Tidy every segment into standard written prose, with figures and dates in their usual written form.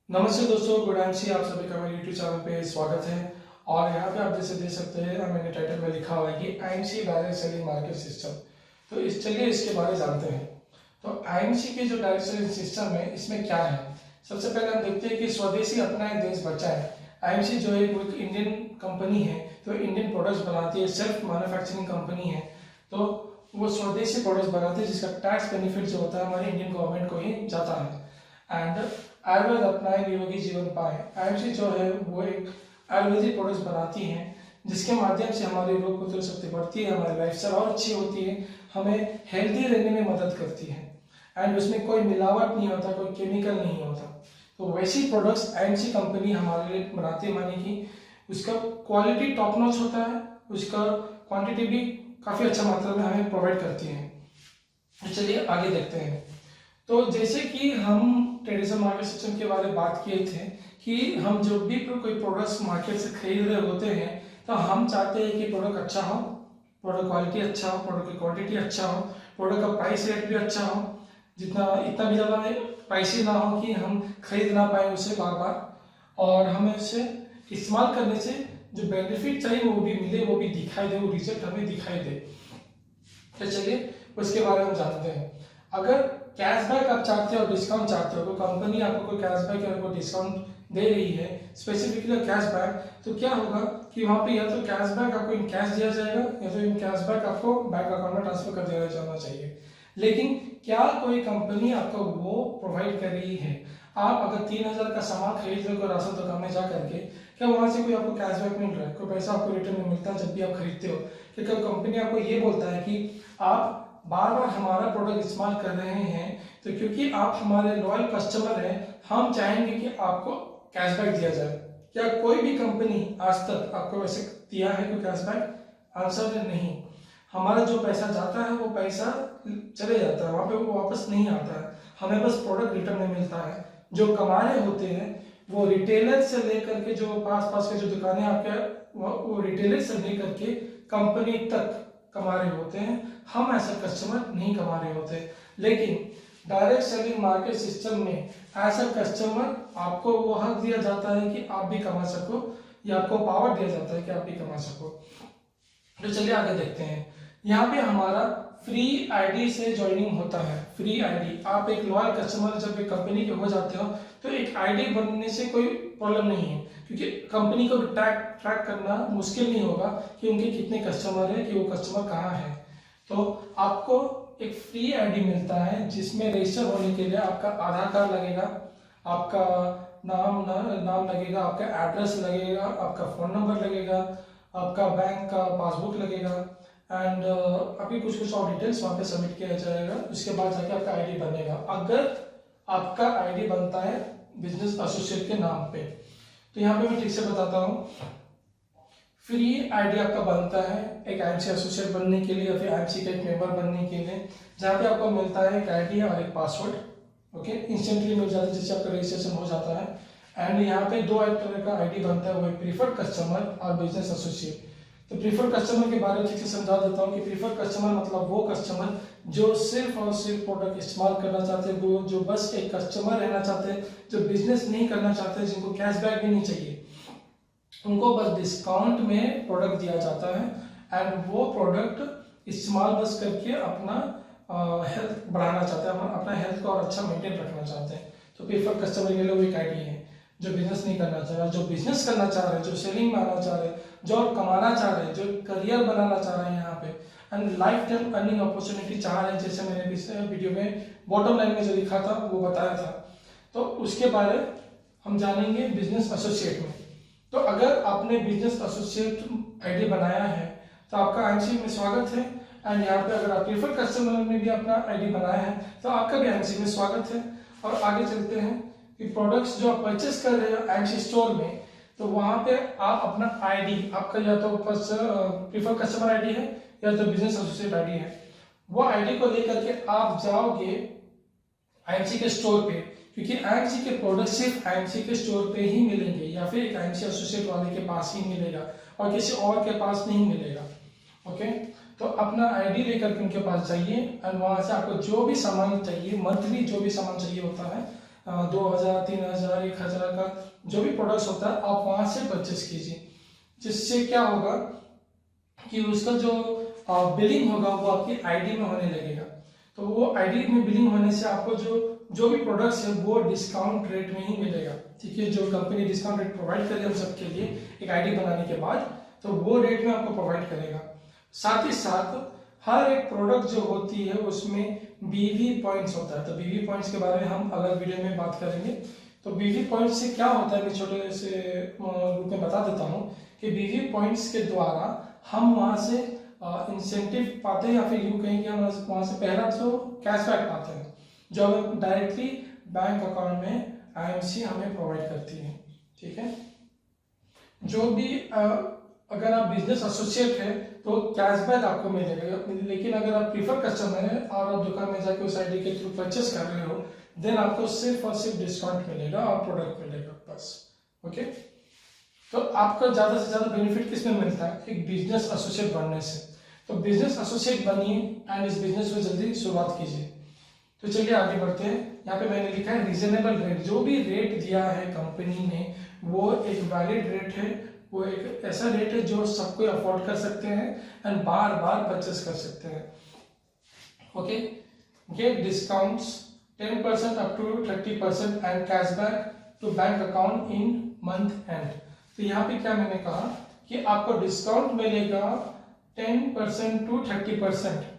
नमस्ते दोस्तों, good ANSI आप सभी का मेरे यूट्यूब चैनल पे स्वागत है। और यहाँ पे आप जैसे देख सकते हैं, मैंने टाइटल में लिखा हुआ है कि IMC direct selling market system. तो चलिए इसके बारे में जानते हैं। तो आईएमसी के जो डायरेक्ट सेलिंग सिस्टम है, इसमें क्या है। सबसे पहले हम देखते हैं कि स्वदेशी अपनाए देश बचाए। आईएमसी जो है वो एक इंडियन कंपनी है, तो इंडियन प्रोडक्ट्स बनाती है, सेल्फ मैन्युफैक्चरिंग कंपनी है। तो वो स्वदेशी प्रोडक्ट्स बनाती है जिसका टैक्स बेनिफिट जो होता है हमारी इंडियन गवर्नमेंट को ही जाता है। एंड आयुर्वेद अपनाए निरोगी जीवन पाए। आयुषी जो है वो एक आयुर्वेदिक प्रोडक्ट्स बनाती हैं जिसके माध्यम से हमारी रोग प्रतिरोधक शक्ति बढ़ती है, हमारी लाइफस्टाइल और अच्छी होती है, हमें हेल्दी रहने में मदद करती है। एंड उसमें कोई मिलावट नहीं होता, कोई केमिकल नहीं होता। तो वैसी प्रोडक्ट्स आईएमसी कंपनी हमारे लिए बनाती है, मानी कि उसका क्वालिटी टॉप नॉच होता है, उसका क्वांटिटी भी काफ़ी अच्छा मात्रा में हमें प्रोवाइड करती है। तो चलिए आगे देखते हैं। तो जैसे कि हम ट्रेडिशनल मार्केट सिस्टम के बारे में बात किए थे कि हम जब भी कोई प्रोडक्ट्स मार्केट से खरीद रहे होते हैं तो हम चाहते हैं कि प्रोडक्ट अच्छा हो, प्रोडक्ट क्वालिटी अच्छा हो, प्रोडक्ट की क्वांटिटी अच्छा हो, प्रोडक्ट का प्राइस रेट भी अच्छा हो, जितना इतना भी ज़्यादा प्राइसी ना हो कि हम खरीद ना पाए उसे बार बार, और हमें उसे इस्तेमाल करने से जो बेनिफिट चाहिए वो भी मिले, वो भी दिखाई दे, वो रिजल्ट हमें दिखाई दे। तो चलिए उसके बारे में हम जानते हैं। अगर कैशबैक आप चाहते हो, डिस्काउंट चाहते हो, तो कंपनी आपको कोई कैशबैक या कोई डिस्काउंट दे रही है, स्पेसिफिकली कैशबैक, तो क्या होगा कि वहाँ पे या तो कैशबैक आपको इन कैश दिया जाएगा या तो इन कैशबैक आपको बैंक अकाउंट में ट्रांसफर कर दिया जाना चाहिए। लेकिन क्या कोई कंपनी आपको वो प्रोवाइड कर रही है? आप अगर 3,000 का सामान खरीद रहे हो राशन दुकान में जा करके, क्या वहां से कोई आपको कैशबैक मिल रहा है, कोई पैसा आपको रिटर्न में मिलता है जब भी आप खरीदते हो? क्या कंपनी आपको ये बोलता है कि आप बार बार हमारा प्रोडक्ट इस्तेमाल कर रहे हैं तो क्योंकि आप हमारे लॉयल कस्टमर हैं, हम चाहेंगे कि आपको कैशबैक दिया जाए? क्या कोई भी कंपनी आज तक आपको वैसे दिया है कोई कैशबैक? आंसर है नहीं। हमारा जो पैसा जाता है वो पैसा चले जाता है, वहां पे वो वापस नहीं आता है, हमें बस प्रोडक्ट रिटर्न में मिलता है। जो कमा रहे होते हैं वो रिटेलर से लेकर के, जो पास पास के जो दुकानें आपके, वो रिटेलर से लेकर के कंपनी तक कमा रहे होते हैं, हम ऐसा कस्टमर नहीं कमा रहे होते। लेकिन डायरेक्ट सेलिंग मार्केट सिस्टम में ऐसा कस्टमर आपको वो हक दिया जाता है कि आप भी कमा सको, या आपको पावर दिया जाता है कि आप भी कमा सको। तो चलिए आगे देखते हैं। यहाँ पे हमारा फ्री आईडी से ज्वाइनिंग होता है। फ्री आईडी, आप एक लॉयल कस्टमर जब एक कंपनी के हो जाते हो तो एक आईडी बनने से कोई प्रॉब्लम नहीं है, क्योंकि कंपनी को ट्रैक करना मुश्किल नहीं होगा कि उनके कितने कस्टमर है, कि वो कस्टमर कहाँ है। तो आपको एक फ्री आईडी मिलता है जिसमें रजिस्टर होने के लिए आपका आधार कार्ड लगेगा, आपका नाम लगेगा, आपका एड्रेस लगेगा, आपका फोन नंबर लगेगा, आपका बैंक का पासबुक लगेगा, एंड अभी कुछ और डिटेल्स वहाँ पे सबमिट किया जाएगा। उसके बाद जाके आपका आईडी बनेगा। अगर आपका आईडी बनता है बिजनेस एसोसिएट के नाम पे, तो यहाँ पे मैं ठीक से बताता हूँ। फ्री आईडी आपका बनता है एक आईएमसी एसोसिएट बनने के लिए या फिर आईएमसी का एक मेंबर बनने के लिए, जहाँ पे आपको मिलता है एक आईडी और एक पासवर्ड। ओके, इंस्टेंटली मिल जाता है जिससे आपका रजिस्ट्रेशन हो जाता है। एंड यहाँ पे दो तरह का आईडी बनता है, वो एक प्रीफर्ड कस्टमर और बिजनेस एसोसिएट। तो प्रीफर्ड कस्टमर के बारे में ठीक से समझा देता हूँ कि प्रीफर्ड कस्टमर मतलब वो कस्टमर जो सिर्फ और सिर्फ प्रोडक्ट इस्तेमाल करना चाहते हैं, वो जो बस एक कस्टमर रहना चाहते हैं, जो बिजनेस नहीं करना चाहते, जिनको कैशबैक भी नहीं चाहिए, उनको बस डिस्काउंट में प्रोडक्ट दिया जाता है। एंड वो प्रोडक्ट इस्तेमाल बस करके अपना हेल्थ बढ़ाना चाहते हैं, अपना हेल्थ को और अच्छा मेंटेन रखना चाहते हैं। तो प्रीफर्ड कस्टमर के लिए वो एक आईडी है। जो बिजनेस नहीं करना चाह रहा, जो बिजनेस करना चाह रहे हैं, जो सेलिंग में आना चाह रहे हैं, जो कमाना चाह रहे हैं, जो करियर बनाना चाह रहे हैं यहाँ पे, and life time earning opportunity चाह रहे हैं, जैसे मैंने वीडियो में बॉटम लाइन में जो लिखा था वो बताया था। तो उसके बारे हम जानेंगे बिजनेस एसोसिएट में। तो अगर आपने बिजनेस एसोसिएट आईडी बनाया है तो आपका आईएमसी में स्वागत है। एंड यहाँ पे अगर आप प्रीफर्ड कस्टमर में भी अपना आईडी बनाया है तो आपका भी आईएमसी में स्वागत है। और आगे चलते हैं कि प्रोडक्ट्स जो आप परचेस कर रहे हो आईएमसी स्टोर में, तो वहां पे आप अपना आईडी, आपका या तो प्रीफर्ड कस्टमर आईडी है या तो बिजनेस एसोसिएट आईडी है, वो आईडी को लेकर के आप जाओगे आईएमसी के स्टोर पे, क्योंकि आईएमसी के प्रोडक्ट सिर्फ आईएमसी के स्टोर पे ही मिलेंगे या फिर एक आईएमसी एसोसिएट वाले के पास ही मिलेगा और किसी और के पास नहीं मिलेगा। ओके, तो अपना आईडी लेकर के उनके पास जाइए एंड वहां से आपको जो भी सामान चाहिए, मंथली जो भी सामान चाहिए होता है 2000, 3000, 1000 का जो भी प्रोडक्ट्स होता है आप वहाँ से परचेस कीजिए। जिससे क्या होगा कि उसका जो बिलिंग होगा वो आपकी आईडी में होने लगेगा। तो वो आईडी में बिलिंग होने से आपको जो भी प्रोडक्ट्स है वो डिस्काउंट रेट में ही मिलेगा। ठीक है, जो कंपनी डिस्काउंट रेट प्रोवाइड करे हम सबके लिए एक आईडी बनाने के बाद, तो वो रेट में आपको प्रोवाइड करेगा। साथ ही साथ हर एक प्रोडक्ट जो होती है उसमें बीवी पॉइंट्स होता है। तो बीवी पॉइंट्स के बारे में हम अलग वीडियो में बात करेंगे। तो बीवी पॉइंट्स से क्या होता है मैं छोटे से रूप में बता देता हूँ कि बीवी पॉइंट्स के द्वारा हम वहाँ से इंसेंटिव पाते हैं, या फिर यूँ कहें कि हम वहाँ से पहला तो कैशबैक पाते हैं जो हमें डायरेक्टली बैंक अकाउंट में आईएमसी हमें प्रोवाइड करती है। ठीक है, जो भी अगर आप बिजनेस एसोसिएट है तो कैशबैक आपको मिलेगा, लेकिन अगर आप प्रीफर कस्टमर है और आप दुकान में जाकर उस आईडी के थ्रू परचेस कर रहे हो देन आपको सिर्फ और सिर्फ डिस्काउंट मिलेगा और प्रोडक्ट मिलेगा बस। ओके, तो आपको ज़्यादा से ज़्यादा बेनिफिट किस में मिलता है? एक बिजनेस एसोसिएट बनने से। तो बिजनेस एसोसिएट बनिए एंड इस बिजनेस में जल्दी शुरुआत कीजिए। तो चलिए आगे बढ़ते हैं। यहाँ पे मैंने लिखा है रीजनेबल रेट। जो भी रेट दिया है कंपनी ने वो एक वैलिड रेट है, वो एक ऐसा रेट है जो सबको अफोर्ड कर सकते हैं एंड बार बार परचेस कर सकते हैं। Okay, get discounts 10% up to 30% and cashback to bank account in month end. तो यहाँ पे क्या मैंने कहा कि आपको डिस्काउंट मिलेगा 10% टू 30%।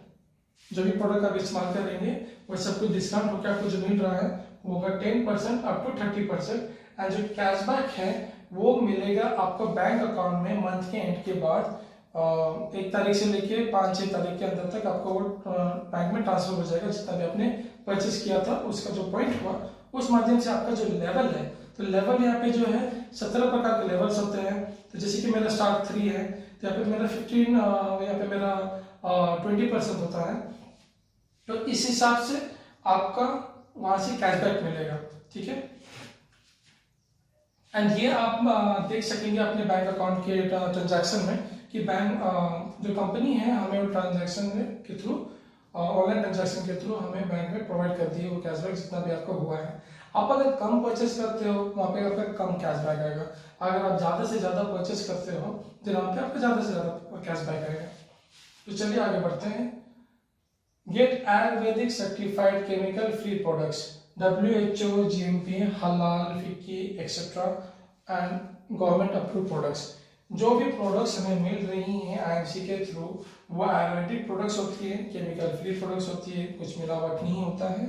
जो भी प्रोडक्ट आप इस्तेमाल करेंगे वो सब कुछ डिस्काउंट होकर आपको जो मिल रहा है वो होगा 10% अप टू 30%। एंड जो कैशबैक है वो मिलेगा आपको बैंक अकाउंट में मंथ के एंड के बाद 1 तारीख से लेके 5-6 तारीख के अंदर तक आपको वो बैंक में ट्रांसफर हो जाएगा। जितना भी आपने परचेस किया था उसका जो पॉइंट हुआ उस माध्यम से आपका जो लेवल है, तो लेवल यहाँ पे जो है 17 प्रकार के लेवल्स होते हैं। तो जैसे कि मेरा स्टार 3 है तो यहाँ पे मेरा 15 यहाँ पे मेरा 20% होता है। तो इस हिसाब से आपका वहां से कैशबैक मिलेगा। ठीक है, एंड ये आप देख सकेंगे अपने बैंक अकाउंट के ट्रांजैक्शन में कि बैंक जो कंपनी है हमें वो ट्रांजैक्शन के थ्रू ऑनलाइन ट्रांजैक्शन के थ्रू हमें बैंक में प्रोवाइड कर दिए वो कैशबैक जितना भी आपको हुआ है। आप अगर कम परचेस करते हो वहाँ पे आपका कम कैशबैक आएगा, अगर आप ज़्यादा से ज़्यादा परचेस करते हो तो वहाँ पे आपका ज़्यादा से ज़्यादा कैशबैक आएगा। तो चलिए आगे बढ़ते हैं। Get ayurvedic certified chemical free products WHO, GMP, हलाल, FICCI etcetera and government approve products. जो भी प्रोडक्ट्स हमें मिल रही हैं आईएमसी के थ्रू वो आयुर्वेदिक प्रोडक्ट्स होती है, केमिकल फ्री प्रोडक्ट्स होती है, कुछ मिलावट नहीं होता है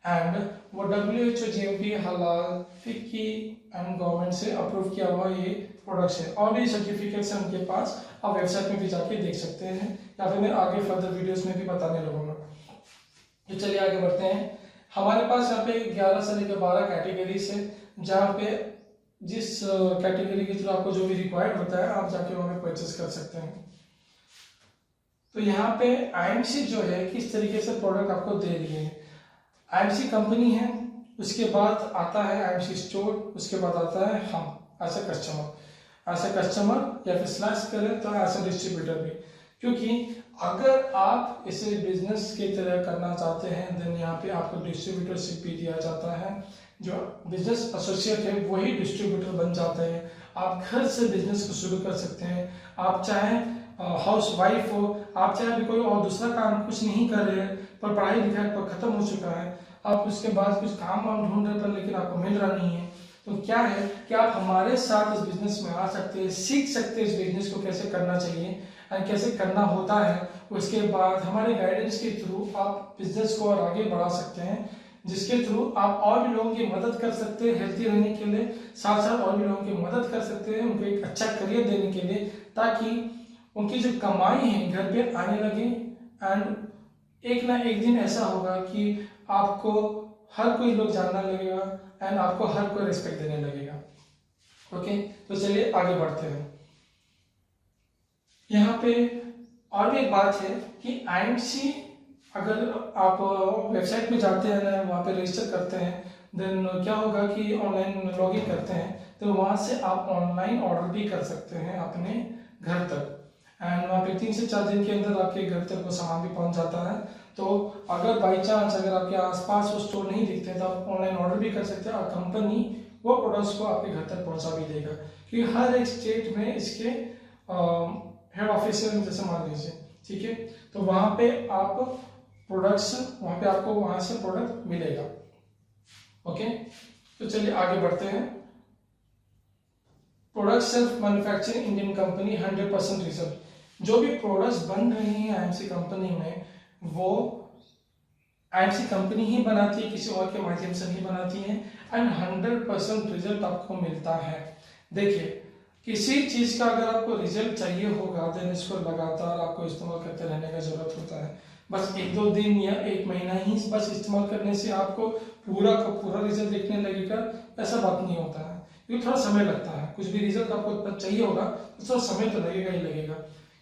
एंड वो WHO, GMP, हलाल, फिक्की एंड गवर्नमेंट से अप्रूव किया हुआ ये प्रोडक्ट्स है। और भी सर्टिफिकेट्स हैं उनके पास, आप वेबसाइट में भी जाके देख सकते हैं या फिर मैं आगे फर्दर वीडियोस में भी बताने लगूंगा। तो चलिए आगे बढ़ते हैं। हमारे पास यहाँ पे 11 से लेकर 12 कैटेगरीज है जहाँ पे जिस कैटेगरी के थ्रू आपको जो भी रिक्वायर्ड होता है आप जाके वहाँ पे परचेस कर सकते हैं। तो यहाँ पे आईएमसी जो है किस तरीके से प्रोडक्ट आपको दे रही है। आईएमसी कंपनी है, उसके बाद आता है आईएमसी स्टोर, उसके बाद आता है हम एज ए कस्टमर या फिर स्लैश करें तो एज ए डिस्ट्रीब्यूटर भी। क्योंकि अगर आप इसे बिजनेस की तरह करना चाहते हैं देन यहाँ पे आपको डिस्ट्रीब्यूटरशिप भी दिया जाता है। जो बिजनेस एसोसिएट है वही डिस्ट्रीब्यूटर बन जाते हैं। आप घर से बिजनेस को शुरू कर सकते हैं। आप चाहे हाउस वाइफ हो, आप चाहे अभी कोई और दूसरा काम कुछ नहीं कर रहे हैं पर पढ़ाई लिखाई पर खत्म हो चुका है, आप उसके बाद कुछ काम वाम ढूंढ रहे पर लेकिन आपको मिल रहा नहीं है, तो क्या है कि आप हमारे साथ इस बिजनेस में आ सकते हैं, सीख सकते हैं इस बिजनेस को कैसे करना चाहिए एंड कैसे करना होता है। उसके बाद हमारे गाइडेंस के थ्रू आप बिजनेस को और आगे बढ़ा सकते हैं, जिसके थ्रू आप और भी लोगों की मदद कर सकते हैं हेल्थी रहने के लिए, साथ साथ और भी लोगों की मदद कर सकते हैं उनको एक अच्छा करियर देने के लिए, ताकि उनकी जो कमाई है घर पे आने लगे एंड एक ना एक दिन ऐसा होगा कि आपको हर कोई लोग जानना लगेगा एंड आपको हर कोई रिस्पेक्ट देने लगेगा। ओके, तो चलिए आगे बढ़ते हैं। यहाँ पे और भी एक बात है कि आईएमसी अगर आप वेबसाइट में जाते हैं ना, वहाँ पे रजिस्टर करते हैं, देन क्या होगा कि ऑनलाइन लॉगिन करते हैं तो वहाँ से आप ऑनलाइन ऑर्डर भी कर सकते हैं अपने घर तक एंड वहाँ पे 3 से 4 दिन के अंदर आपके घर तक वो सामान भी पहुँच जाता है। तो अगर बाई चांस अगर आपके आसपास वो स्टोर नहीं दिखते तो आप ऑनलाइन ऑर्डर भी कर सकते हैं और कंपनी वो प्रोडक्ट्स को आपके घर तक पहुंचा भी देगा, क्योंकि हर एक स्टेट में इसके हेड ऑफिस है, जैसे मान लीजिए, ठीक है, तो वहाँ पे आप प्रोडक्ट्स, वहाँ पे आपको वहाँ से प्रोडक्ट मिलेगा। ओके, तो चलिए आगे बढ़ते हैं। Product self manufacturing Indian company 100% result. जो भी प्रोडक्ट्स बन रही हैं आईएमसी कंपनी में, वो आईएमसी कंपनी ही बनाती है, किसी और के माध्यम से नहीं बनाती है, एंड 100% रिजल्ट आपको मिलता है। देखिए, किसी चीज का अगर आपको रिजल्ट चाहिए होगा, देन इसको लगातार आपको इस्तेमाल करते रहने का जरूरत होता है। बस 1-2 दिन या 1 महीना ही बस इस्तेमाल करने से आपको पूरा का पूरा रिजल्ट देखने लगेगा, ऐसा बात नहीं होता है, क्योंकि थोड़ा समय लगता है। कुछ भी रिजल्ट आपको चाहिए होगा तो थोड़ा समय तो लगेगा ही लगेगा।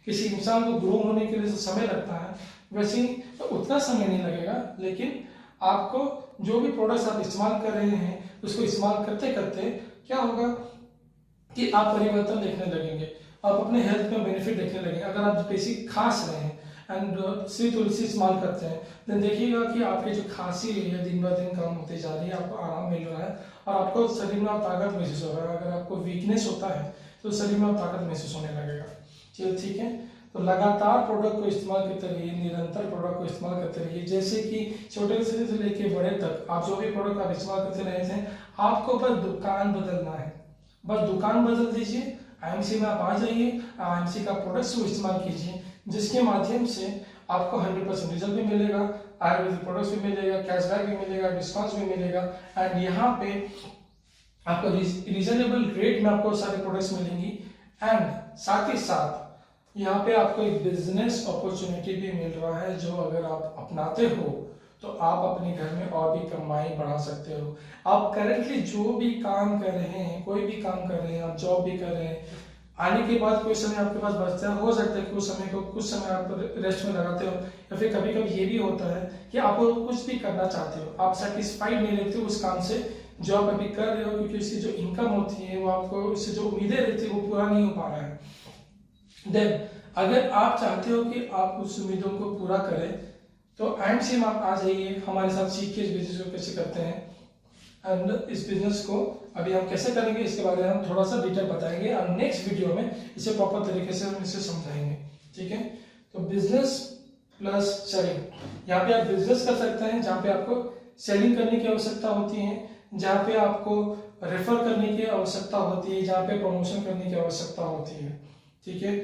किसी इंसान को ग्रो होने के लिए समय लगता है, वैसे ही तो उतना समय नहीं लगेगा, लेकिन आपको जो भी प्रोडक्ट्स आप इस्तेमाल कर रहे हैं उसको इस्तेमाल करते करते क्या होगा कि आप परिवर्तन देखने लगेंगे, आप अपने हेल्थ में बेनिफिट देखने लगेंगे। अगर आप बेसिक खांस रहे हैं एंड श्री तुलसी इस्तेमाल करते हैं, तो देखिएगा कि आपकी जो खांसी है दिन ब दिन कम होती जा रही है, आपको आराम मिल रहा है और आपको शरीर में आप ताकत महसूस हो रहा है। अगर आपको वीकनेस होता है तो शरीर में आप ताकत महसूस होने लगेगा। चलिए ठीक है, तो लगातार प्रोडक्ट को इस्तेमाल करते रहिए, निरंतर प्रोडक्ट को इस्तेमाल करते रहिए, जैसे कि छोटे से लेके बड़े तक आप जो भी प्रोडक्ट आप इस्तेमाल करते रहे थे, आपको बस दुकान बदलना है, बस दुकान बदल दीजिए, आईएमसी में आप आ जाइए, आईएमसी का प्रोडक्ट्स को इस्तेमाल कीजिए, जिसके माध्यम से आपको 100% रिजल्ट भी मिलेगा, आयुर्वेदिक प्रोडक्ट्स भी मिलेगा, कैशबैक भी मिलेगा, डिस्काउंट भी मिलेगा, एंड यहाँ पे आपको रीजनेबल रेट में आपको सारे प्रोडक्ट्स मिलेंगी, एंड साथ ही साथ यहाँ पे आपको एक बिजनेस अपॉर्चुनिटी भी मिल रहा है, जो अगर आप अपनाते हो तो आप अपने घर में और भी कमाई बढ़ा सकते हो। आप करंटली जो भी काम कर रहे हैं, कोई भी काम कर रहे हैं, आप जॉब भी कर रहे हैं, आने के बाद कोई समय आपके पास बचता है, हो सकता है कुछ समय आप रेस्ट में लगाते हो, या फिर कभी कभी ये भी होता है कि आप कुछ भी करना चाहते हो, आप सेटिस्फाइड नहीं रहते उस काम से जो आप अभी कर रहे हो, क्योंकि उसकी जो इनकम होती है, वो आपको उससे जो उम्मीदें रहती है वो पूरा नहीं हो पा रहा है। देन अगर आप चाहते हो कि आप उस उम्मीदों को पूरा करें, तो आईएमसी में आप आ जाइए, हमारे साथ सीखिए इस बिजनेस को कैसे करते हैं, एंड इस बिजनेस को अभी हम कैसे करेंगे इसके बारे में हम थोड़ा सा डिटेल बताएंगे, और नेक्स्ट वीडियो में इसे प्रॉपर तरीके से हम इसे समझाएंगे। ठीक है, तो बिजनेस प्लस सेलिंग, यहाँ पे आप बिजनेस कर सकते हैं जहाँ पे आपको सेलिंग करने की आवश्यकता होती है, जहाँ पे आपको रेफर करने की आवश्यकता होती है, जहाँ पे प्रमोशन करने की आवश्यकता होती है। ठीक है,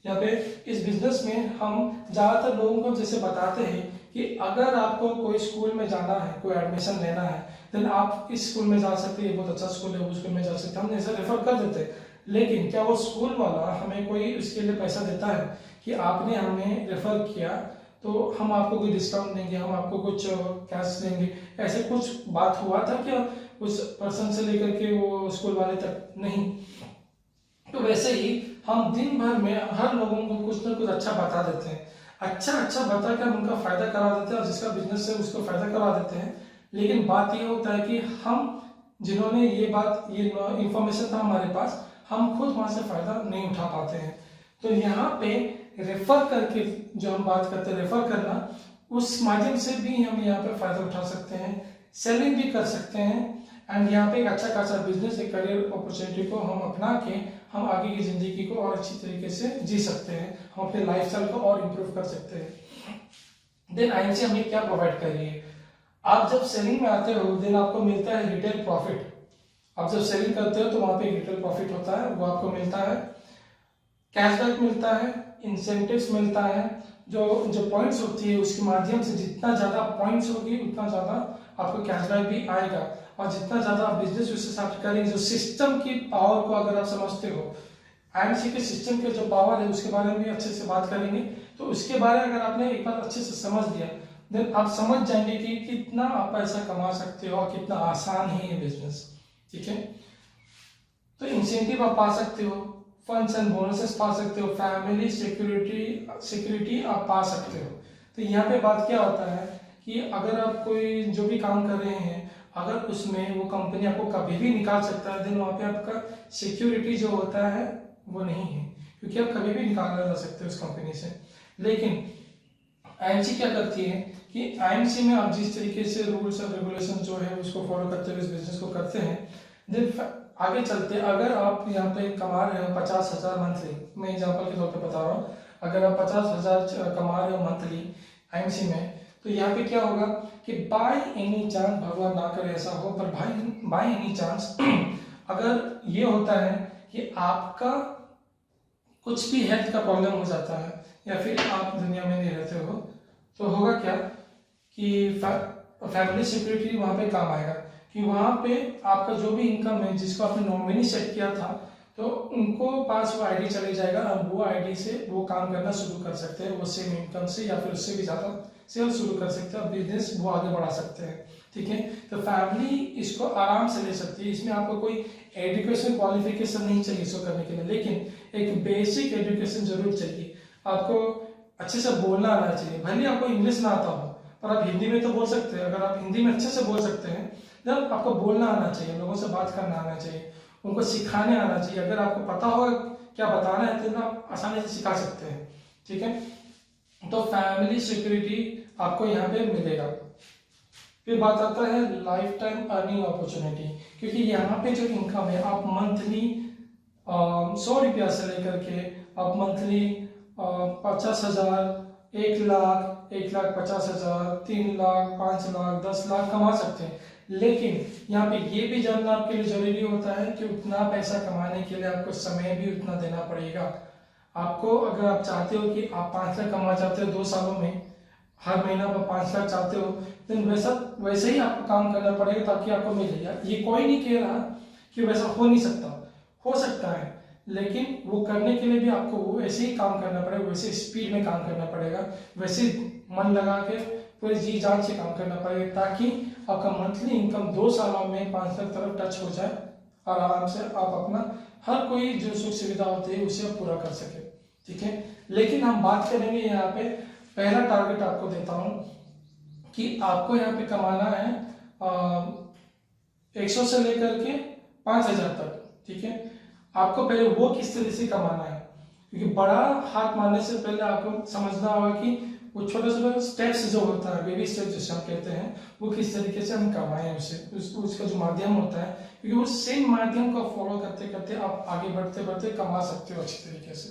यहाँ पे इस बिजनेस में हम ज्यादातर लोगों को जैसे बताते हैं कि अगर आपको कोई स्कूल में जाना है, कोई एडमिशन लेना है, देन आप इस स्कूल में जा सकते हैं, बहुत अच्छा स्कूल है, उस स्कूल में जा सकते हैं, हम ऐसा रेफर कर देते हैं। लेकिन क्या वो स्कूल वाला हमें कोई उसके लिए पैसा देता है कि आपने हमें रेफर किया तो हम आपको कोई डिस्काउंट देंगे, हम आपको कुछ कैश देंगे, ऐसे कुछ बात हुआ था क्या उस पर्सन से लेकर के वो स्कूल वाले तक? नहीं। तो वैसे ही हम दिन भर में हर लोगों को कुछ ना कुछ अच्छा बता देते हैं, अच्छा बता कर उनका फायदा करा देते हैं, और जिसका बिजनेस है उसको फायदा करा देते हैं। लेकिन बात ये होता है कि हम जिन्होंने ये इंफॉर्मेशन था हमारे पास, हम खुद वहां से फायदा नहीं उठा पाते हैं। तो यहाँ पे रेफर करके जो हम बात करते हैं, रेफर करना, उस माध्यम से भी हम यहाँ पे फायदा उठा सकते हैं, सेलिंग भी कर सकते हैं, एंड यहाँ पे एक अच्छा खासा बिजनेस, एक करियर अपॉर्चुनिटी को हम अपना के हम आगे की जिंदगी को और अच्छी तरीके से जी सकते हैं, हम अपने लाइफस्टाइल को और इम्प्रूव कर सकते हैं। देन आईएमसी हमें क्या प्रोवाइड कर रही है? आप जब सेलिंग में आते हो, देन आपको मिलता है रिटेल प्रॉफिट। आप जब सेलिंग करते हो तो वहां पे रिटेल प्रॉफिट होता है, वो आपको मिलता है, कैशबैक मिलता है, इंसेंटिव्स मिलता है, जो पॉइंट्स होती है उसके माध्यम से जितना ज्यादा पॉइंट्स होगी उतना ज्यादा आपको कैशबैक भी आएगा, और जितना ज्यादा आप बिजनेस उस हिसाब से करेंगे। जो सिस्टम की पावर को अगर आप समझते हो, आईएमसी के सिस्टम के जो पावर है उसके बारे में भी अच्छे से बात करेंगे। तो उसके बारे में अगर आपने एक बार अच्छे से समझ लिया, देन आप समझ जाएंगे कि कितना आप पैसा कमा सकते हो और कितना आसान है ये बिजनेस। ठीक है, तो इंसेंटिव आप पा सकते हो, फंड्स एंड बोनसेस पा सकते हो, फैमिली सिक्योरिटी आप पा सकते हो। तो यहाँ पे बात क्या होता है कि अगर आप कोई जो भी काम कर रहे हैं, अगर उसमें वो कंपनी आपको कभी भी निकाल सकता है, देन वहाँ पे आपका सिक्योरिटी जो होता है वो नहीं है, क्योंकि आप कभी भी निकाला जा सकते हो उस कंपनी से। लेकिन आईएमसी क्या करती है कि आईएमसी में आप जिस तरीके से रूल्स और रेगुलेशन जो है उसको फॉलो करते हुए इस बिजनेस को करते हैं, देन आगे चलते अगर आप यहाँ पे कमा रहे हो 50,000 मंथली, मैं एग्जांपल के तौर पे बता रहा हूँ, अगर आप 50,000 कमा रहे हो मंथली आईएमसी में, तो यहाँ पे क्या होगा कि बाय एनी चांस, भगवान ना करे ऐसा हो, पर बाय एनी चांस अगर ये होता है कि आपका कुछ भी हेल्थ का प्रॉब्लम हो जाता है या फिर आप दुनिया में नहीं रहते हो, तो होगा क्या कि फैमिली सिक्योरिटी वहाँ पे काम आएगा, कि वहाँ पे आपका जो भी इनकम है जिसको आपने नॉमिनी सेट किया था, तो उनको पास वो आईडी चले जाएगा और वो आईडी से वो काम करना शुरू कर सकते हैं, वो सेम इनकम से या फिर उससे भी ज़्यादा सेल शुरू कर सकते हैं और बिजनेस वो आगे बढ़ा सकते हैं। ठीक है, तो फैमिली इसको आराम से ले सकती है, इसमें आपको कोई एजुकेशन क्वालिफिकेशन नहीं चाहिए इसको करने के लिए, लेकिन एक बेसिक एजुकेशन जरूर चाहिए। आपको अच्छे से बोलना आना चाहिए, भले आपको इंग्लिश ना आता हो पर आप हिंदी में तो बोल सकते हैं। अगर आप हिंदी में अच्छे से बोल सकते हैं तब आपको बोलना आना चाहिए, लोगों से बात करना आना चाहिए, उनको सिखाने आना चाहिए। अगर आपको पता होगा क्या बताना है तो आप आसानी से सिखा सकते हैं। ठीक है, तो फैमिली सिक्योरिटी आपको यहाँ पे मिलेगा। फिर बात आता है लाइफ टाइम अर्निंग अपॉर्चुनिटी, क्योंकि यहाँ पे जो इनकम है आप मंथली 100 रुपया से लेकर के आप मंथली 50,000, 1,00,000, 1,50,000, 3,00,000, 5,00,000, 10,00,000 कमा सकते हैं। लेकिन यहाँ पे ये भी जानना आपके लिए जरूरी होता है कि उतना पैसा कमाने के लिए आपको समय भी उतना देना पड़ेगा। आपको अगर आप चाहते हो कि आप 5 लाख कमा चाहते हो 2 सालों में, हर महीना आप 5 लाख चाहते हो, तो वैसे ही आपको काम करना पड़ेगा ताकि आपको मिलेगा। ये कोई नहीं कह रहा कि वैसा हो नहीं सकता, हो सकता है, लेकिन वो करने के लिए भी आपको वो वैसे ही काम करना पड़ेगा, वैसे स्पीड में काम करना पड़ेगा, वैसे मन लगा के पूरे जी जान से काम करना पड़ेगा, ताकि आपका मंथली इनकम 2 सालों में 5 लाख तरफ टच हो जाए और आराम से आप अपना हर कोई जो सुख सुविधा होती है उसे आप पूरा कर सके। ठीक है, लेकिन हम बात करेंगे यहाँ पे, पहला टारगेट आपको देता हूँ कि आपको यहाँ पे कमाना है 100 से लेकर के 5,000 तक। ठीक है, आपको पहले वो किस तरह से कमाना है, क्योंकि बड़ा हाथ मारने से पहले आपको समझना होगा कि वो छोटे छोटे स्टेप्स जो होता है, बेबी स्टेप्स जिसे हम कहते हैं, वो किस तरीके से हम कमाएं उसका जो माध्यम होता है, क्योंकि वो सेम माध्यम को फॉलो करते करते आप आगे बढ़ते बढ़ते कमा सकते हो अच्छी तरीके से।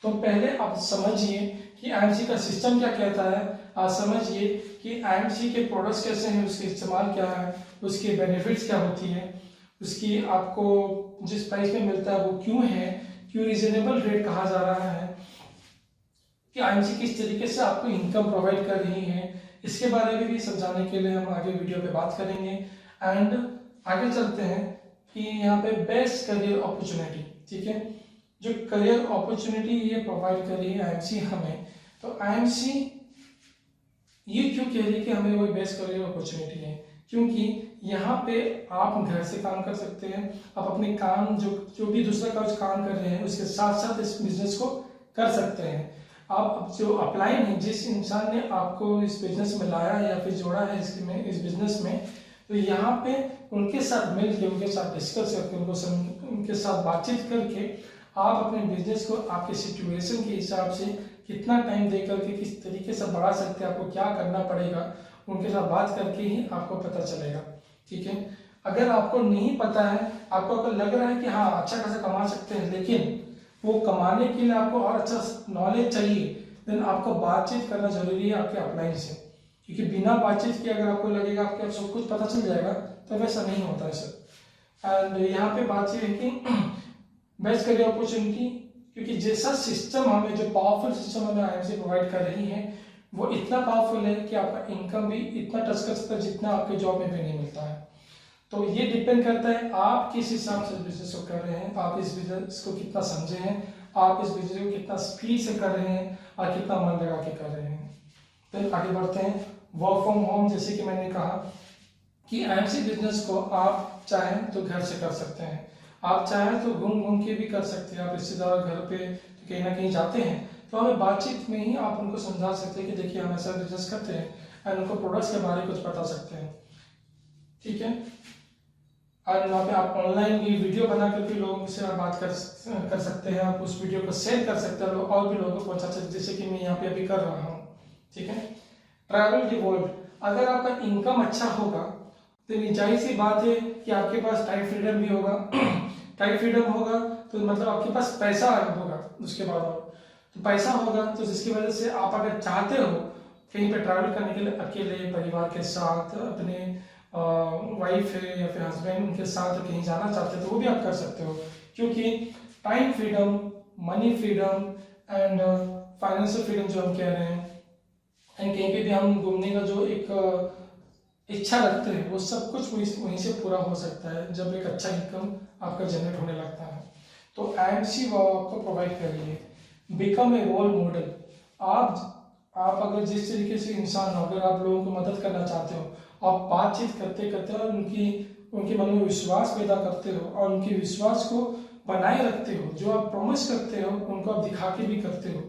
तो पहले आप समझिए कि आईएमसी का सिस्टम क्या कहता है, आप समझिए कि आईएमसी के प्रोडक्ट्स कैसे हैं, उसके इस्तेमाल क्या है, उसकी बेनिफिट्स क्या होती है, उसकी आपको जिस प्राइस में मिलता है वो क्यों है, क्यों रिजनेबल रेट कहा जा रहा है, कि आईएमसी किस तरीके से आपको इनकम प्रोवाइड कर रही है, इसके बारे में भी समझाने के लिए हम आगे वीडियो पे बात करेंगे। एंड आगे चलते हैं कि यहाँ पे बेस्ट करियर अपॉर्चुनिटी। ठीक है, जो करियर अपॉर्चुनिटी ये प्रोवाइड कर रही है आईएमसी हमें, तो आईएमसी ये क्यों कह रही है कि हमें वो बेस्ट करियर अपॉर्चुनिटी है, क्योंकि यहाँ पे आप घर से काम कर सकते हैं, आप अपने काम जो भी दूसरा काम कर रहे हैं उसके साथ साथ इस बिजनेस को कर सकते हैं। आप जो अपलाइन है, जिस इंसान ने आपको इस बिजनेस में लाया या फिर जोड़ा है इस बिजनेस में, तो यहाँ पे उनके साथ मिल के, उनके साथ डिस्कस करके, उनके साथ बातचीत करके आप अपने बिजनेस को आपके सिचुएशन के हिसाब से कितना टाइम दे करके किस तरीके से बढ़ा सकते हैं, आपको क्या करना पड़ेगा, उनके साथ बात करके ही आपको पता चलेगा। ठीक है, अगर आपको नहीं पता है, आपको अगर लग रहा है कि हाँ अच्छा खासा कमा सकते हैं, लेकिन वो कमाने के लिए आपको और अच्छा नॉलेज चाहिए, देन आपको बातचीत करना जरूरी है आपके अपलाइन से, क्योंकि बिना बातचीत के अगर आपको लगेगा आपको सब कुछ पता चल जाएगा तो वैसा नहीं होता है सर। एंड यहाँ पे बात ये है कि बेस्ट करियर अपॉर्चुनिटी, क्योंकि जैसा सिस्टम हमें, जो पावरफुल सिस्टम हमें आईएमसी प्रोवाइड कर रही है, वो इतना पावरफुल है कि आपका इनकम भी इतना टच कर सकता है जितना आपके जॉब में भी नहीं मिलता है। तो ये डिपेंड करता है आप किस हिसाब से बिजनेस को कर रहे हैं, आप इस बिजनेस को कितना समझे हैं, आप इस बिजनेस को कितना स्पीड से कर रहे हैं और कितना मन लगा के कर रहे हैं। तो आगे बढ़ते हैं। वर्क फ्रॉम होम, जैसे कि मैंने कहा कि आईएमसी बिजनेस को आप चाहें तो घर से कर सकते हैं, आप चाहें तो घूम घूम के भी कर सकते हैं। आप रिश्तेदार घर पे तो कहीं ना कहीं जाते हैं, तो हमें बातचीत में ही आप उनको समझा सकते हैं कि देखिए हम ऐसा बिजनेस करते हैं, एंड उनको प्रोडक्ट्स के बारे में कुछ बता सकते हैं। ठीक है, और वहाँ पे आप ऑनलाइन भी वीडियो बना करके लोगों से आप बात कर सकते हैं, आप उस वीडियो को शेयर कर सकते हैं और भी लोगों को पहुँचा सकते हैं, जैसे कि मैं यहाँ पे अभी कर रहा हूँ। ठीक है। ट्रैवल द वर्ल्ड, अगर आपका इनकम अच्छा होगा तो जाहिर सी बात है कि आपके पास टाइम फ्रीडम भी होगा। टाइम फ्रीडम होगा तो मतलब आपके पास पैसा होगा, उसके बाद और तो पैसा होगा तो जिसकी वजह से आप अगर चाहते हो कहीं पे ट्रैवल करने के लिए अकेले परिवार के साथ अपने वाइफ है या फिर हस्बैंड उनके साथ कहीं जाना चाहते हो तो वो भी आप कर सकते हो, क्योंकि time freedom, money freedom and financial freedom जो हम कह रहे हैं एंड कहीं पे भी हम घूमने का जो एक इच्छा रखते हैं वो सब कुछ वहीं से पूरा हो सकता है जब एक अच्छा इनकम आपका जनरेट होने लगता है। तो IMC वो आपको प्रोवाइड कर रही है। बिकम ए रोल मॉडल, आप अगर जिस तरीके से इंसान हो, अगर आप लोगों को मदद करना चाहते हो, आप बातचीत करते करते और उनके मन में विश्वास पैदा करते हो और उनके विश्वास को बनाए रखते हो, जो आप प्रॉमिस करते हो उनको आप दिखा के भी करते हो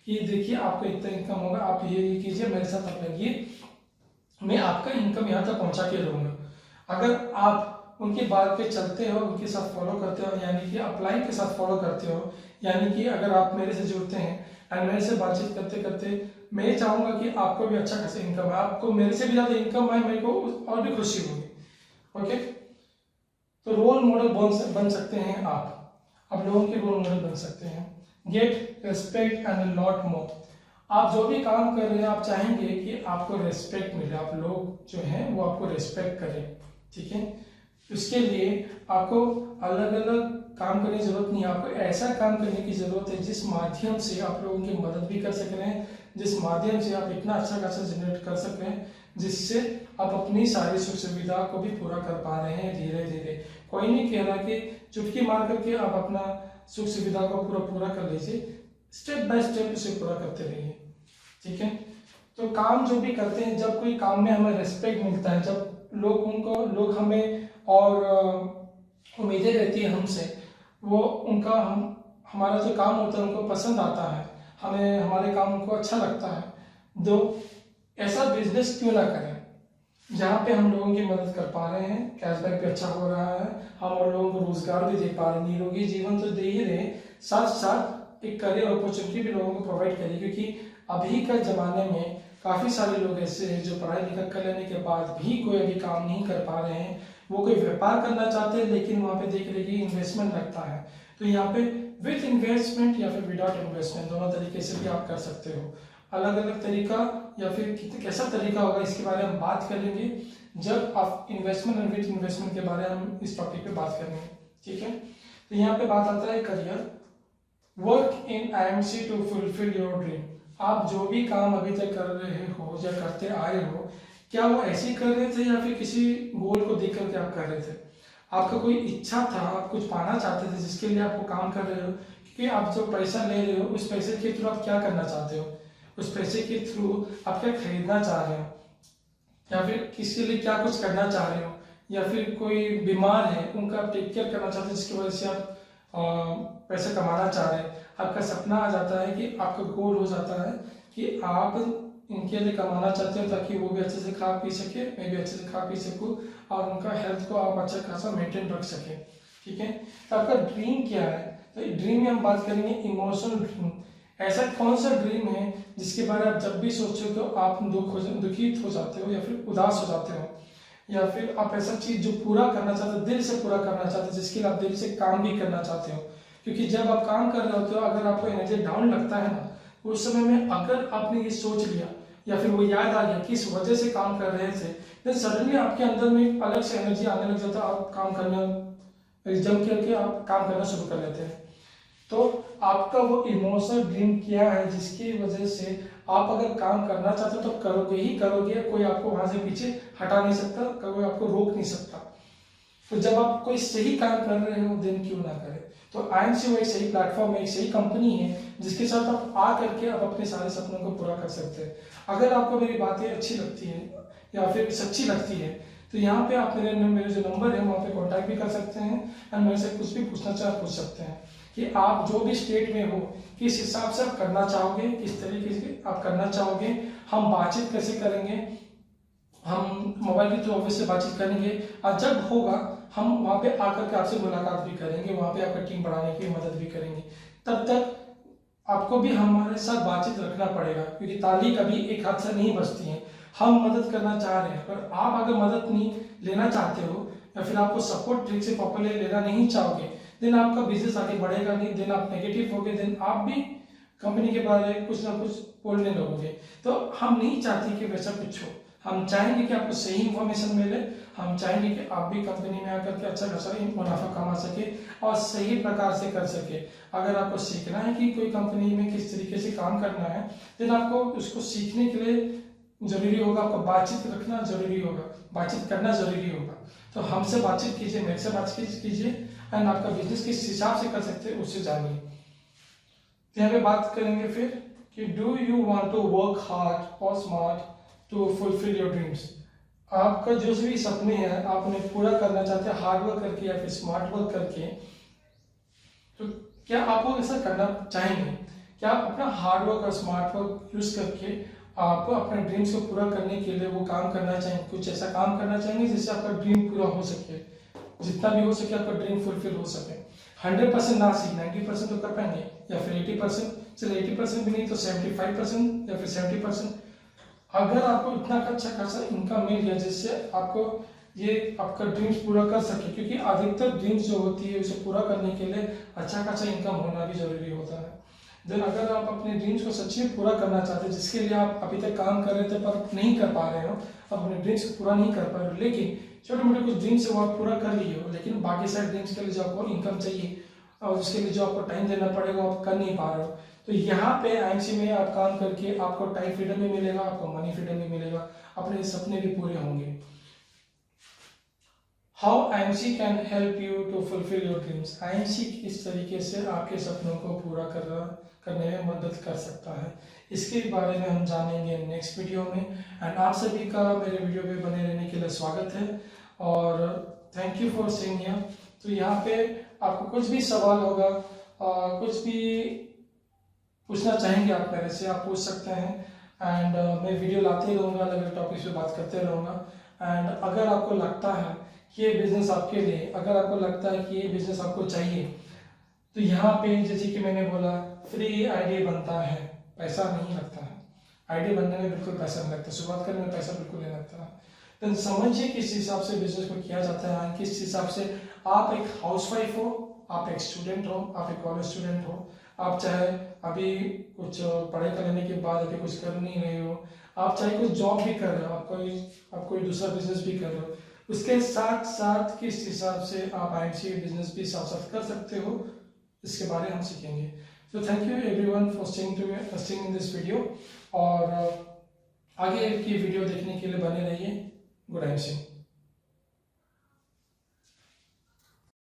कि देखिए आपका इतना इनकम होगा, आप ये कीजिए, मेरे साथ आप लगिए, मैं आपका इनकम यहाँ तक पहुँचा के रहूँगा। अगर आप उनकी बात पे चलते हो, उनके साथ फॉलो करते हो, यानी कि अपलाइन के साथ फॉलो करते हो, यानी कि अगर आप मेरे से जुड़ते हैं एंड मेरे से बातचीत करते करते मैं चाहूँगा कि आपको भी अच्छा खासा इनकम है, आपको मेरे से भी ज़्यादा इनकम आए, मेरे को और भी खुशी होगी। ओके, तो रोल मॉडल बन सकते हैं आप लोगों के रोल मॉडल बन सकते हैं। Get respect and lot more, आप जो भी काम कर रहे हैं आप चाहेंगे कि आपको रेस्पेक्ट मिले, आप लोग जो हैं वो आपको रेस्पेक्ट करें, ठीक है। उसके लिए आपको अलग अलग काम करने की जरूरत नहीं है, आपको ऐसा काम करने की जरूरत है जिस माध्यम से आप लोगों की मदद भी कर सक रहे हैं, जिस माध्यम से आप इतना अच्छा खासा जनरेट कर सक रहे हैं जिससे आप अपनी सारी सुख सुविधा को भी पूरा कर पा रहे हैं धीरे धीरे। कोई नहीं कह रहा कि चुटकी मार करके आप अपना सुख सुविधा को पूरा कर लीजिए, स्टेप बाय स्टेप उसे पूरा करते रहिए, ठीक है। तो काम जो भी करते हैं, जब कोई काम में हमें रिस्पेक्ट मिलता है, जब लोग हमें और उम्मीदें रहती है हमसे, वो हमारा जो काम होता है उनको पसंद आता है, हमें हमारे काम उनको अच्छा लगता है, तो ऐसा बिजनेस क्यों ना करें जहाँ पे हम लोगों की मदद कर पा रहे हैं, कैशबैक भी अच्छा हो रहा है, हम और लोगों को रोजगार भी दे पा रहे हैं, निरोगी जीवन तो दे ही रहे, साथ साथ एक करियर अपॉर्चुनिटी भी लोगों को प्रोवाइड करिए, क्योंकि अभी का जमाने में काफ़ी सारे लोग ऐसे हैं जो पढ़ाई लिखा कर लेने के बाद भी कोई अभी काम नहीं कर पा रहे हैं, वो कोई व्यापार करना चाहते हैं लेकिन वहाँ पे देख रहे कि इन्वेस्टमेंट लगता है, तो यहाँ पे विथ इन्वेस्टमेंट या फिर विदाउट इन्वेस्टमेंट दोनों तरीके से भी आप कर सकते हो। अलग अलग तरीका या फिर कैसा तरीका होगा इसके बारे में हम बात करेंगे जब आप इन्वेस्टमेंट और विथ इन्वेस्टमेंट के बारे में हम इस टॉपिक पे बात करेंगे, ठीक है। तो यहाँ पे बात आता है career, work in IMC to fulfil your dream, आप जो भी काम अभी तक कर रहे हो या करते आए हो, क्या वो ऐसे ही कर रहे थे या फिर किसी गोल को देख करके आप कर रहे थे, आपका कोई इच्छा था, आप कुछ पाना चाहते थे जिसके लिए आप वो काम कर रहे हो, क्योंकि आप जो पैसा ले रहे हो उस पैसे के थ्रू आप क्या करना चाहते हो, उस पैसे के थ्रू आप क्या खरीदना चाह रहे हो या फिर किसी लिए क्या कुछ करना चाह रहे हो, या फिर कोई बीमार है उनका आप टेक केयर करना चाहते हो जिसकी वजह से आप पैसे कमाना चाह रहे हैं, आपका सपना आ जाता है कि आपका गोल हो जाता है कि आप इनके लिए कमाना चाहते हो ताकि वो भी अच्छे से खा पी सके, मैं भी अच्छे से खा पी सकूँ और उनका हेल्थ को आप अच्छा खासा मेंटेन रख सके, ठीक है। तो आपका ड्रीम क्या है, तो ड्रीम में हम बात करेंगे इमोशनल ड्रीम, ऐसा कौन सा ड्रीम है जिसके बारे में आप जब भी सोचो तो आप दुखित हो जाते हो या फिर उदास हो जाते हो, या फिर आप ऐसा चीज जो पूरा करना चाहते हो, दिल से पूरा करना चाहते हो, जिसके लिए आप दिल से काम भी करना चाहते हो, क्योंकि जब आप काम कर रहे होते हो अगर आपको एनर्जी डाउन लगता है ना, उस समय में अगर आपने ये सोच लिया या फिर वो याद आ गया कि इस वजह से काम कर रहे थे, देन सडनली आपके अंदर में अलग से एनर्जी आने लग जाता है, आप काम करना जम करके आप काम करना शुरू कर लेते हैं। तो आपका वो इमोशनल ड्रीम क्या है जिसकी वजह से आप अगर काम करना चाहते हो तो करोगे ही करोगे, कोई आपको वहां से पीछे हटा नहीं सकता, कोई आपको रोक नहीं सकता। तो जब आप कोई सही काम कर रहे हो दिन क्यों ना करें, तो IMC वो एक सही प्लेटफॉर्म है, एक सही कंपनी है जिसके साथ आप आ करके आप अपने सारे सपनों को पूरा कर सकते हैं। अगर आपको मेरी बातें अच्छी लगती है या फिर सच्ची लगती है तो यहाँ पे आप मेरे जो नंबर है वहाँ पे कॉन्टैक्ट भी कर सकते हैं एंड मेरे से कुछ भी पूछना चाहे पूछ सकते हैं कि आप जो भी स्टेट में हो किस हिसाब से आप करना चाहोगे, किस तरीके से आप करना चाहोगे, हम बातचीत कैसे करेंगे, हम मोबाइल के थ्रू ऑफिस से बातचीत करेंगे और जब होगा हम वहाँ पे आकर के आपसे मुलाकात भी करेंगे, वहाँ पे आपका टीम बढ़ाने की मदद भी करेंगे। तब तक आपको भी हमारे साथ बातचीत रखना पड़ेगा, क्योंकि ताली कभी एक हाथ से नहीं बजती है। हम मदद करना चाह रहे हैं, पर आप अगर मदद नहीं लेना चाहते हो या फिर आपको सपोर्ट ठीक से प्रॉपरली लेना नहीं चाहोगे, देन आपका बिजनेस आगे बढ़ेगा नहीं, देन आप नेगेटिव होगे, देन आप भी कंपनी के बारे में कुछ ना कुछ बोलने लगोगे। तो हम नहीं चाहते कि वैसा कुछ हो। हम चाहेंगे कि आपको सही इंफॉर्मेशन मिले, हम चाहेंगे कि आप भी कंपनी में आकर के अच्छा खासा मुनाफा कमा सके और सही प्रकार से कर सके। अगर आपको सीखना है कि कोई कंपनी में किस तरीके से काम करना है, देन आपको उसको सीखने के लिए जरूरी होगा, आपको बातचीत रखना जरूरी होगा, बातचीत करना जरूरी होगा। तो हमसे बातचीत कीजिए, मेरे से बातचीत कीजिए, एंड आपका बिजनेस किस हिसाब से कर सकते हैं उससे जानिए। तो यहाँ पे बात करेंगे फिर कि do you want to work hard और smart to fulfil your dreams. आपका जो भी सपने हैं आप उन्हें पूरा करना चाहते हैं हार्ड वर्क करके या फिर स्मार्ट वर्क करके, तो क्या आप वो ऐसा करना चाहेंगे? क्या आप अपना हार्ड वर्क और स्मार्ट वर्क यूज करके आप अपने ड्रीम्स को पूरा करने के लिए वो काम करना चाहेंगे? कुछ ऐसा काम करना चाहेंगे जिससे आपका ड्रीम पूरा हो सके, जितना भी हो सके आपका ड्रीम फुलफिल हो सके। 100% ना सही, 90% तो कर पाएंगे, या फिर 80%, चलो 80% भी नहीं तो 75% या फिर 70%। अगर आपको इतना अच्छा खासा इनकम मिल गया जिससे आपको ये आपका ड्रीम्स पूरा कर सके, क्योंकि अधिकतर ड्रीम्स जो होती है उसे पूरा करने के लिए अच्छा खासा इनकम होना भी जरूरी होता है। देन अगर आप अपने ड्रीम्स को सच्ची में पूरा करना चाहते हैं, जिसके लिए आप अभी तक काम कर रहे थे पर नहीं कर पा रहे हो, अपने ड्रीम्स को पूरा नहीं कर पा रहे हो, लेकिन छोटे मोटे कुछ ड्रीम्स है वो आप पूरा कर लिए हो, लेकिन बाकी सारे ड्रीम्स के लिए जो आपको इनकम चाहिए और उसके लिए जो आपको टाइम देना पड़ेगा आप कर नहीं पा रहे हो, तो यहाँ पे IMC में आप काम करके आपको टाइम फ्रीडम भी मिलेगा, आपको मनी फ्रीडम भी मिलेगा, अपने सपने भी पूरे होंगे। How IMC can help you to fulfil your dreams. IMC किस तरीके से आपके सपनों को पूरा करने में मदद कर सकता है, इसके बारे में हम जानेंगे नेक्स्ट वीडियो में। एंड आप सभी का मेरे वीडियो पे बने रहने के लिए स्वागत है और thank you for seeing here. तो यहाँ पे आपको कुछ भी सवाल होगा, कुछ भी पूछना चाहेंगे आप मेरे से, आप पूछ सकते हैं। एंड मैं वीडियो लाते रहूँगा, अलग अलग टॉपिक्स पे बात करते रहूँगा। एंड अगर आपको लगता है कि ये बिजनेस आपके लिए, अगर आपको लगता है कि ये बिजनेस आपको चाहिए, तो यहाँ पे जैसे कि मैंने बोला फ्री आईडी बनता है, पैसा नहीं लगता है। आईडी बनने में बिल्कुल पैसा नहीं लगता, शुरुआत करने में पैसा बिल्कुल नहीं लगता है। तो समझिए किस हिसाब से बिजनेस को किया जाता है, किस हिसाब से आप एक हाउसवाइफ हो, आप एक स्टूडेंट हो, आप एक कॉलेज स्टूडेंट हो, आप चाहे अभी कुछ पढ़ाई करने के बाद अभी कुछ कर नहीं रहे हो, आप चाहे कुछ जॉब भी कर रहे हो, आप कोई दूसरा बिजनेस भी कर रहे हो, उसके साथ साथ किस हिसाब से आप IMC बिजनेस भी साथ साथ कर सकते हो, इसके बारे में हम सीखेंगे। तो thank you everyone for staying in this video, और आगे की वीडियो देखने के लिए बने रहिए। Good IMC।